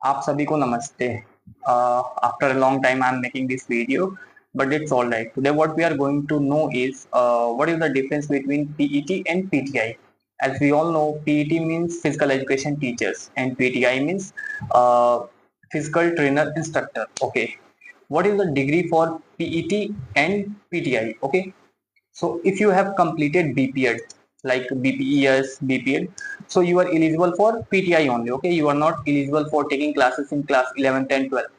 आप सभी को नमस्ते. After a long time, I'm making this video, but it's all right. Today, what we are going to know is what is the difference between PET and PTI. As we all know, PET means physical education teachers, and PTI means uh, physical trainer instructor. Okay, what is the degree for PET and PTI? Okay, so if you have completed BPED, like BPES, BPED, so you are eligible for PTI only. Okay, you are not eligible for taking classes in class 11th and 12th.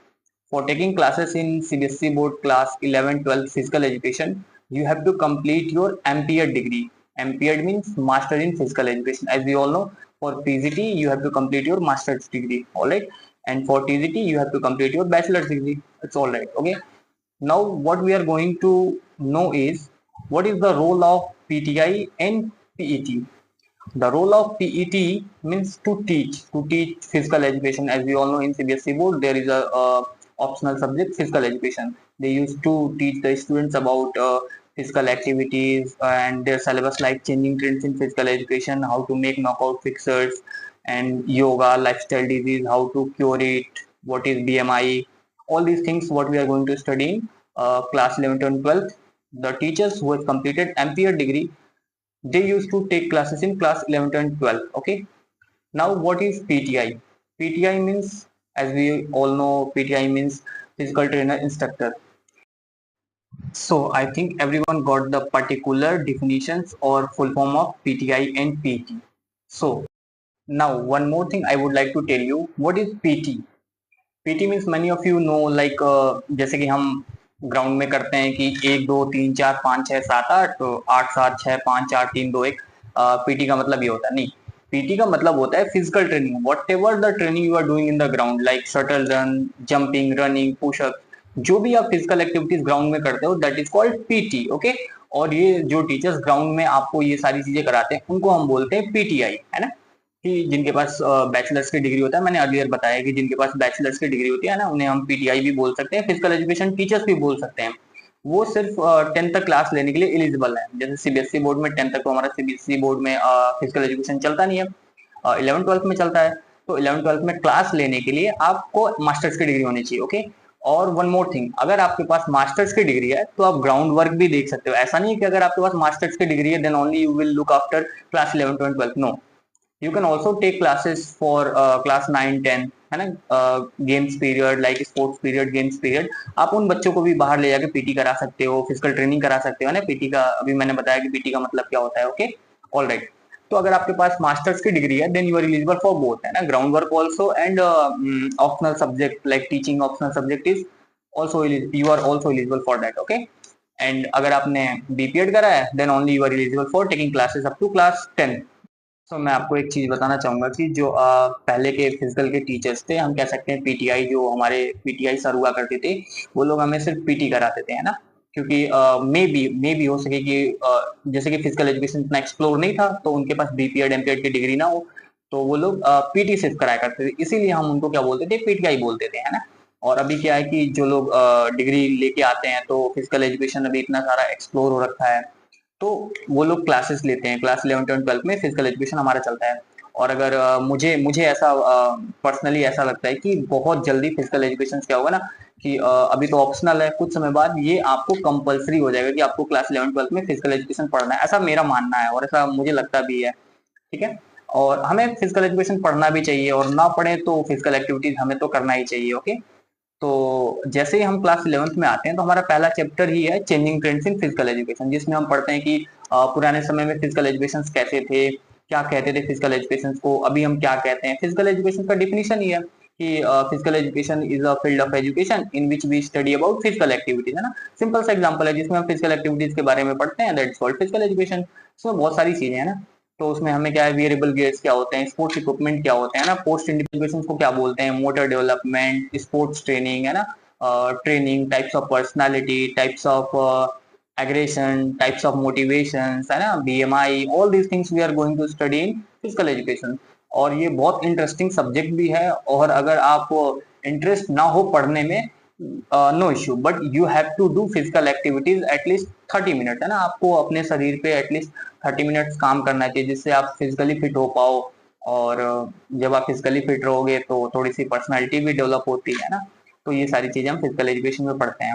For taking classes in CBSE board class 11, 12 physical education, you have to complete your MPED degree. MPED means Master in Physical Education. As we all know, for PGT you have to complete your master's degree. All right, and for TGT you have to complete your bachelor's degree. It's all right. Okay. Now, what we are going to know is what is the role of PTI and PET. The role of PET means to teach physical education. As we all know, in CBSE board there is a optional subject physical education. They used to teach the students about physical activities and their syllabus, like changing trends in physical education, how to make knockout fixers, and yoga, lifestyle disease, how to cure it, what is BMI, all these things what we are going to study in class 11th and 12th. The teachers who have completed MPED degree, they used to take classes in class 11th and 12th. Okay, now what is PTI? PTI means, as we all know, PTI means physical trainer instructor. So I think everyone got the particular definitions or full form of PTI and PT. So now one more thing I would like to tell you, what is PT? PT means many of you know, like जैसे कि हम ground में करते हैं कि 1 2 3 4 5 6 7 8, तो 8 7 6 5 4 3 2 1. PT का मतलब ये होता है नहीं. पीटी का मतलब होता है physical training. Whatever the training you are doing in the ground, like shuttle run, jumping, running, pushup, जो भी आप फिजिकल एक्टिविटीज ग्राउंड में करते हो, that is called PT. Okay, और ये जो टीचर्स ग्राउंड में आपको ये सारी चीजें कराते हैं उनको हम बोलते हैं पीटीआई, है ना. कि जिनके पास बैचलर्स की डिग्री होता है, मैंने अर्लियर बताया कि जिनके पास बैचलर्स की डिग्री होती है ना, उन्हें हम पीटीआई भी बोल सकते हैं, फिजिकल एजुकेशन टीचर्स भी बोल सकते हैं. वो सिर्फ 10th तक क्लास लेने के लिए एलिजिबल है. जैसे सीबीएसई बोर्ड में 10th तक, तो हमारा सीबीएसई बोर्ड में फिजिकल एजुकेशन चलता नहीं है, 11 12 में चलता है. तो 11 12 में क्लास लेने के लिए आपको मास्टर्स की डिग्री होनी चाहिए. ओके, और वन मोर थिंग, अगर आपके पास मास्टर्स की डिग्री है तो आप ग्राउंड वर्क भी देख सकते हो. ऐसा नहीं है कि अगर आपके पास मास्टर्स की डिग्री है then only you will look after class 11 and 12. No, you can also take classes for class 9 10, है ना. Games period, like sports period, games period, आप उन बच्चों को भी बाहर ले जाके पीटी करा सकते हो, फिजिकल ट्रेनिंग करा सकते हो ना. पीटी का अभी मैंने बताया कि पीटी का मतलब क्या होता है. Okay, all right. तो अगर आपके पास मास्टर्स की डिग्री है then you are eligible for both, है ना, ground work also and optional subject like teaching. Optional subject is also, you are also eligible for that. Okay, and अगर आपने बीपीएड करा है then only you are eligible for taking classes up to class 10. तो मैं आपको एक चीज बताना चाहूंगा कि जो पहले के फिजिकल के टीचर्स थे, हम कह सकते हैं पीटीआई, जो हमारे पीटीआई सर हुआ करते थे, वो लोग हमें सिर्फ पीटी कराते थे, है ना. क्योंकि मे बी हो सके कि जैसे कि फिजिकल एजुकेशन इतना एक्सप्लोर नहीं था, तो उनके पास बीपीएड एमपीएड की डिग्री ना हो, तो वो लोग पीटी सिर्फ कराया करते थे, इसीलिए हम उनको क्या बोलते थे, पीटीआई बोलते थे, है ना. और अभी क्या है कि जो लोग डिग्री लेके आते हैं, तो फिजिकल एजुकेशन अभी इतना सारा एक्सप्लोर हो रखा है, तो वो लोग क्लासेस लेते हैं. क्लास 11 और 12 में फिजिकल एजुकेशन हमारा चलता है. और अगर मुझे मुझे ऐसा पर्सनली ऐसा लगता है कि बहुत जल्दी फिजिकल एजुकेशन क्या होगा ना, कि अभी तो ऑप्शनल है, कुछ समय बाद ये आपको कंपलसरी हो जाएगा कि आपको क्लास 11 12 में फिजिकल एजुकेशन पढ़ना है. ऐसा मेरा मानना है और ऐसा मुझे लगता भी है. ठीक है, और हमें फिजिकल एजुकेशन पढ़ना भी चाहिए, और ना पढ़े तो फिजिकल एक्टिविटीज हमें तो करना ही चाहिए. ओके, तो जैसे ही हम क्लास 11th में आते हैं तो हमारा पहला चैप्टर ही है changing trends in physical education, जिसमें हम पढ़ते हैं कि पुराने समय में फिजिकल एजुकेशन कैसे थे, क्या कहते थे फिजिकल एजुकेशन को, अभी हम क्या कहते हैं. फिजिकल एजुकेशन का डिफिनेशन ही है कि physical education is a field of education in which we study about physical activities, है ना. सिंपल सा एग्जांपल है जिसमें हम फिजिकल एक्टिविटीज के बारे में पढ़ते हैं, दैट्स कॉल्ड फिजिकल एजुकेशन. इसमें बहुत सारी चीजें हैं ना. तो उसमें हमें क्या है, वेरिएबल गियर्स क्या होते हैं, स्पोर्ट्स इक्विपमेंट क्या होते हैं ना, पोस्ट इंडिविजुएशन को क्या बोलते हैं, मोटर डेवलपमेंट, स्पोर्ट्स ट्रेनिंग, है ना, training, types of personality, types of aggression, types of motivations, है ना, BMI, all these things we are going to study in physical education. और ये बहुत इंटरेस्टिंग सब्जेक्ट भी है, और अगर आप इंटरेस्ट ना हो पढ़ने में, no issue, but you have to do physical activities at least 30 minute, है ना. आपको अपने शरीर पे एटलीस्ट 30 मिनट्स काम करना चाहिए, जिससे आप फिजिकली फिट हो पाओ, और जब आप फिजिकली फिट रहोगे तो थोड़ी सी पर्सनैलिटी भी डेवलप होती है ना। तो ये सारी चीजें हम फिजिकल एजुकेशन में पढ़ते हैं।